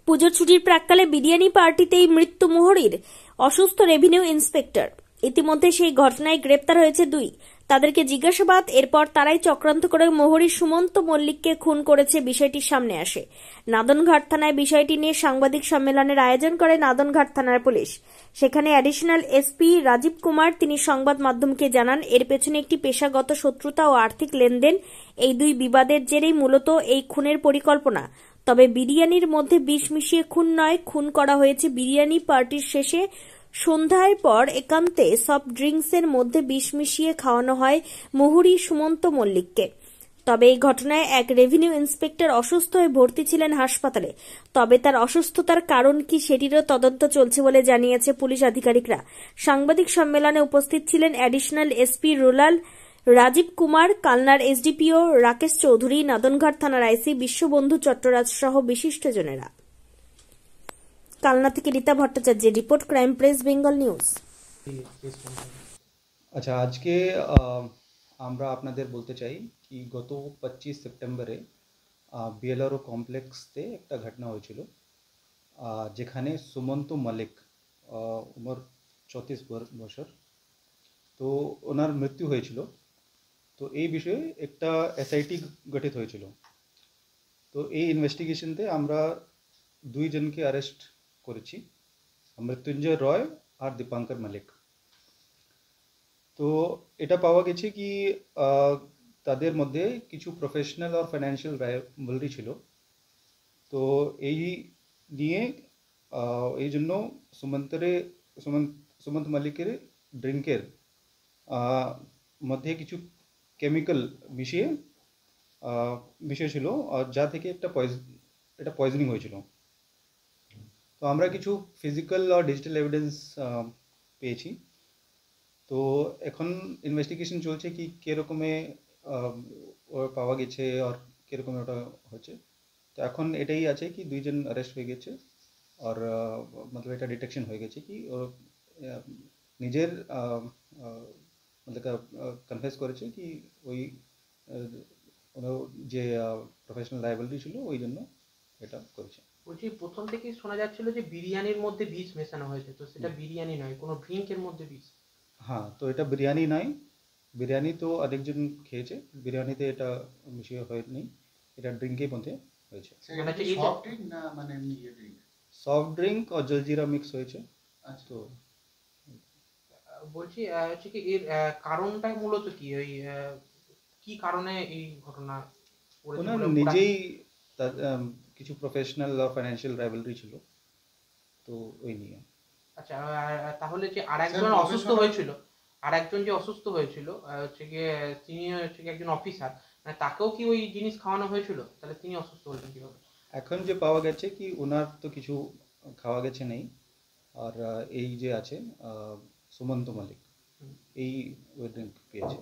পুজোর ছুটির প্রাক্কালে বিরিয়ানি পার্টিতেই মৃত্যু মোহরীর, অসুস্থ রেভিনিউ ইন্সপেক্টর। ইতিমধ্যে সেই ঘটনায় গ্রেপ্তার হয়েছে দুই। তাদেরকে জিজ্ঞাসাবাদ, এরপর তারাই চক্রান্ত করে মোহরী সুমন্ত মল্লিককে খুন করেছে বিষয়টি সামনে আসে। নাদনঘাট থানায় বিষয়টি নিয়ে সাংবাদিক সম্মেলনের আয়োজন করে নাদনঘাট থানার পুলিশ। সেখানে অ্যাডিশনাল এসপি রাজীব কুমার তিনি সংবাদ মাধ্যমকে জানান, এর পেছনে একটি পেশাগত শত্রুতা ও আর্থিক লেনদেন, এই দুই বিবাদের জেরেই মূলত এই খুনের পরিকল্পনা। তবে বিরিয়ানির মধ্যে বিষ মিশিয়ে খুন নয়, খুন করা হয়েছে বিরিয়ানি পার্টির শেষে সন্ধ্যার পর একান্তে সফট ড্রিঙ্কসের মধ্যে বিষ মিশিয়ে খাওয়ানো হয় মোহরী সুমন্ত মল্লিককে। তবে এই ঘটনায় এক রেভিনিউ ইন্সপেক্টর অসুস্থ হয়ে ভর্তি ছিলেন হাসপাতালে। তবে তার অসুস্থতার কারণ কি সেটিরও তদন্ত চলছে বলে জানিয়েছে পুলিশ আধিকারিকরা। সাংবাদিক সম্মেলনে উপস্থিত ছিলেন additional SP rural Rajiv Kumar, কালনার এসডিপিও রাকেশ চৌধুরী, নাদনঘাট থানার আইসি বিশ্ববন্ধু চট্টরাজ সহ বিশিষ্টজনেরা। কালনা থেকে রীতা ভট্টাচার্যের report, crime press Bengal news. আচ্ছা, আজকে আমরা আপনাদের বলতে চাই কি গত 25 সেপ্টেম্বরে বিএলআরও কমপ্লেক্সতে একটা ঘটনা হয়েছিল, যেখানে সুমন্ত মল্লিক উমর 34 বছর, তো ওনার মৃত্যু হয়েছিল। তো এই বিষয়ে একটা এসআইটি গঠিত হয়েছিল। তো এই ইনভেস্টিগেশনতে আমরা দুইজনকে অ্যারেস্ট করেছি, মৃত্যুঞ্জয় রয় আর দীপাঙ্কর মল্লিক। তো এটা পাওয়া গেছে কি তাদের মধ্যে কিছু প্রফেশনাল আর ফাইন্যান্সিয়াল রাইভালরি ছিল। তো এই নিয়ে এই জন্য সুমন্ত মল্লিকের ড্রিঙ্কের মধ্যে কিছু কেমিক্যাল মিশিয়ে বিষয় ছিল, আর যা থেকে এটা পয়জনিং হয়েছিল। তো আমরা কিছু ফিজিক্যাল আর ডিজিটাল এভিডেন্স পেয়েছি। তো এখন ইনভেস্টিগেশন চলছে কি কিরকমে পাওয়া গেছে আর কিরকম ওটা হচ্ছে। তো এখন এটাই আছে কি দুইজন অ্যারেস্ট হয়ে গেছে, আর মতলব এটা ডিটেকশন হয়ে গেছে কি ও নিজের মতলব কনফেস করেছে কি ওই যে প্রফেশনাল লায়াবিলিটি ছিল ওই জন্য এটা করেছে। বলছি, প্রথম থেকেই শোনা যাচ্ছিল যে বিরিয়ানির মধ্যে বিষ মেশানো হয়েছে, তো সেটা বিরিয়ানি নয়, কোনো ড্রিঙ্কের মধ্যে বিষ। হ্যাঁ, তো এটা বিরিয়ানি নয়, বিরিয়ানি তো আরেকজন খেয়েছে, বিরিয়ানিতে এটা মিশিয়ে হয়নি, এটা ড্রিঙ্কের মধ্যে হয়েছে। সফট ড্রিঙ্ক আর জলজিরা মিক্স হয়েছে। তো বলছি হচ্ছে কি এর কারণটা মূলত কি, ওই কি কারণে এই ঘটনা ওনার নিজেই কিছু প্রফেশনাল আর ফাইন্যান্সিয়াল রাইভালরি ছিল, তো ওই নিয়ে। আচ্ছা, তাহলে যে আরেকজন অসুস্থ হয়েছিল, আরেকজন যে অসুস্থ হয়েছিল হচ্ছে গিয়ে তিনি হচ্ছে কি একজন অফিসার, মানে তাকেও কি ওই জিনিস খাওয়ানো হয়েছিল? তাহলে তিনি অসুস্থ হলেন কিভাবে? এখন যে পাওয়া গেছে কি ওনার তো কিছু খাওয়া গেছে নেই, আর এই যে আছে সুমন্ত মল্লিক এই ওই ড্রিঙ্ক পেয়েছে।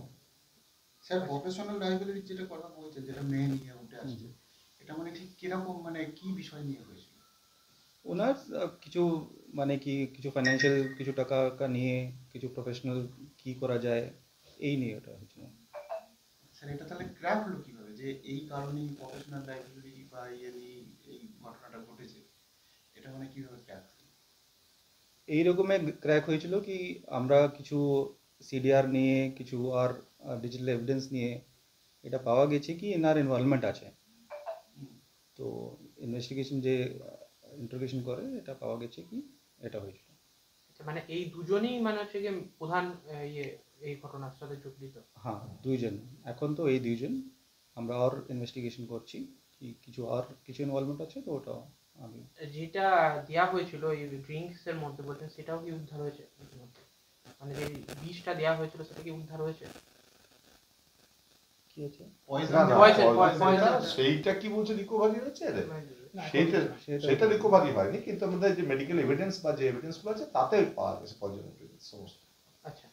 স্যার, প্রফেশনাল লাইব্রেরি যেটা কথা বলছেন, যেটা মেয়ে নিয়ে উঠে আসছে, এটা মানে ঠিক কিরকম, মানে কি বিষয় নিয়ে হয়েছিল? ওনার কিছু মানে কি কিছু ফাইন্যান্সিয়াল কিছু টাকা নিয়ে কিছু প্রফেশনাল কি করা যায় এই নিয়ে ওটা হয়েছিল। স্যার, এটা তাহলে ক্র্যাক হলো কিভাবে যে এই কারণেই প্রফেশনাল লাইব্রেরি বা এই ঘটনাটা ঘটেছে? এটা মানে কিভাবে ক্র্যাক? এই রকমের ক্র্যাক হয়েছিল কি আমরা কিছু সিডিআর নিয়ে কিছু আর ডিজিটাল এভিডেন্স নিয়ে এটা পাওয়া গেছে কি এনার ইনভলভমেন্ট আছে। তো ইনভেস্টিগেশন যে ইন্টারোগেশন করে এটা পাওয়া গেছে কি এটা হয়েছিল। মানে এই দুজনেই মানে হচ্ছে কি প্রধান এই ঘটনার সাথে জড়িত? হ্যাঁ, দুইজন। এখন তো এই দুইজন, আমরা আর ইনভেস্টিগেশন করছি কি কিছু ইনভলভমেন্ট আছে, তো ওটা আমি যেটা দেয়া হয়েছিল এই ড্রিঙ্কস এর মধ্যে বলছেন, সেটাও কি উদ্ধার হয়েছে? মানে যে বিষটা দেয়া হয়েছিল সেটা কি উদ্ধার হয়েছে? কি আছে সেইটা কি বলছে রিকভারি হয়েছে? সেটা রিকভারি হয়নি, কিন্তু আমাদের যে মেডিকেল এভিডেন্স বা যে এভিডেন্স গুলো আছে তাতে পাওয়া গেছে পজিটিভ সমস্ত। আচ্ছা,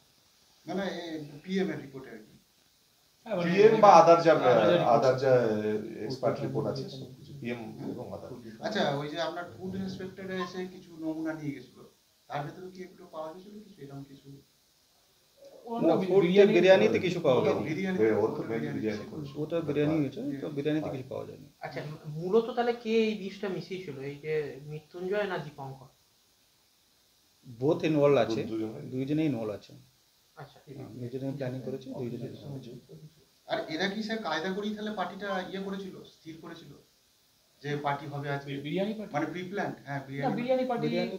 মানে পিএম এর রিপোর্টে আর কি, পিএম বা আদার যা এক্সপার্ট রিপোর্ট আছে সবকিছু পিএম এবং আদার। আচ্ছা, ওই যে আপনার ফুড ইন্সপেক্টর এসে কিছু নমুনা নিয়ে গেছিল, তার ভিতরে কি একটু পাওয়া গেছিল কিছু এরকম কিছু? না ফুড বিরিয়ানিতে কিছু পাওয়া যায়নি, ওর তো মেন বিরিয়ানি করছে। ওটা বিরিয়ানি হয়েছে, তো বিরিয়ানিতে কিছু পাওয়া যায়নি। আচ্ছা, মূলত তাহলে কে এই বিষটা মিশিয়েছিল, এই যে মৃত্যুঞ্জয় না দীপঙ্কর? বোথ ইনভলভ আছে, দুজনেই। দুইজনেই ইনভলভ আছে। আচ্ছা, দুইজনেই প্ল্যানিং করেছে, দুইজনেই involved আছে। আর এরা কি স্যার কায়দা করেই তাহলে পার্টিটা ইয়ে করেছিল, স্থির করেছিল যে পার্টি হবে আজকে, বিরিয়ানি পার্টি মানে প্রি প্ল্যান? হ্যাঁ না, বিরিয়ানি বিরিয়ানি পার্টি বিরিয়ানি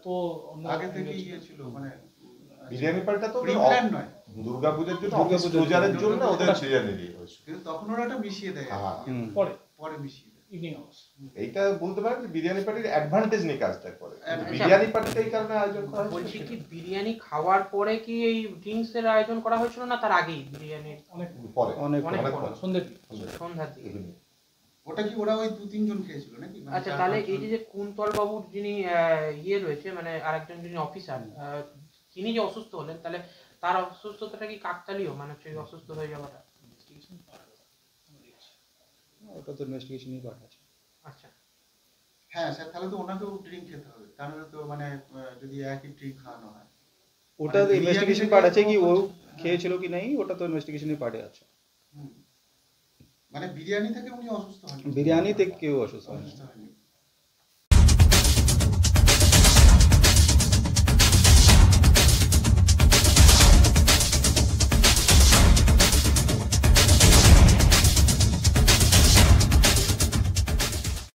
তো অন্য আগে থেকে ইয়ে ছিল, মানে বিরিয়ানি পার্টিটা তো প্রি প্ল্যান নয়, দুর্গাপূজার জন্য, দুর্গাপূজার পূজার জন্য। জন্য ওদের বিরিয়ানি দিয়ে হয়েছিল। কিন্তু তখন ওরা ওটা মিশিয়ে দেয়, হ্যাঁ। হুম। পরে পরে মিশিয়ে দেয়। Evening hours. এইটা বলতে পারেন যে বিরিয়ানি পার্টির অ্যাডভান্টেজ নিয়ে কাজটা করে। আচ্ছা। বিরিয়ানি পার্টিটা এই কারণে আয়োজন করা হয়েছে। বলছি কি বিরিয়ানি খাওয়ার পরে কি এই ড্রিঙ্কস এর আয়োজন করা হয়েছিল না তার আগেই বিরিয়ানির অনেক পরে অনেক অনেক অনেক পরে, পরে। সন্ধ্যের দিকে। সন্ধ্যার দিকে। ওটা কি ওরা ওই 2-3 জন খেয়েছিল নাকি? মানে আচ্ছা, 4-5 তাহলে জন? এই যে কুন্তল বাবুর যিনি ইয়ে রয়েছে, মানে আরেকজন যিনি অফিসার, তিনি যে অসুস্থ হলেন, তাহলে তার অসুস্থতাটা কি কাকতালীয়, মানে হচ্ছে অসুস্থ হয়ে যাওয়াটা? ওটা তো ইনভেস্টিগেশনই পার্ট আছে। আচ্ছা, হ্যাঁ স্যার, তাহলে তো ওনাকেও ড্রিঙ্ক খেতে হবে, তাহলে তো মানে যদি একই ড্রিঙ্ক খাওয়ানো হয়। ওটা তো ইনভেস্টিগেশন পার্ট আছে, কি ও খেয়েছিল কি নাই, ওটা তো ইনভেস্টিগেশনের পার্টে আছে। হুম। মানে বিরিয়ানি থেকে উনি অসুস্থ হন? বিরিয়ানিতে কেউ অসুস্থ হয়নি। অসুস্থ হয়নি।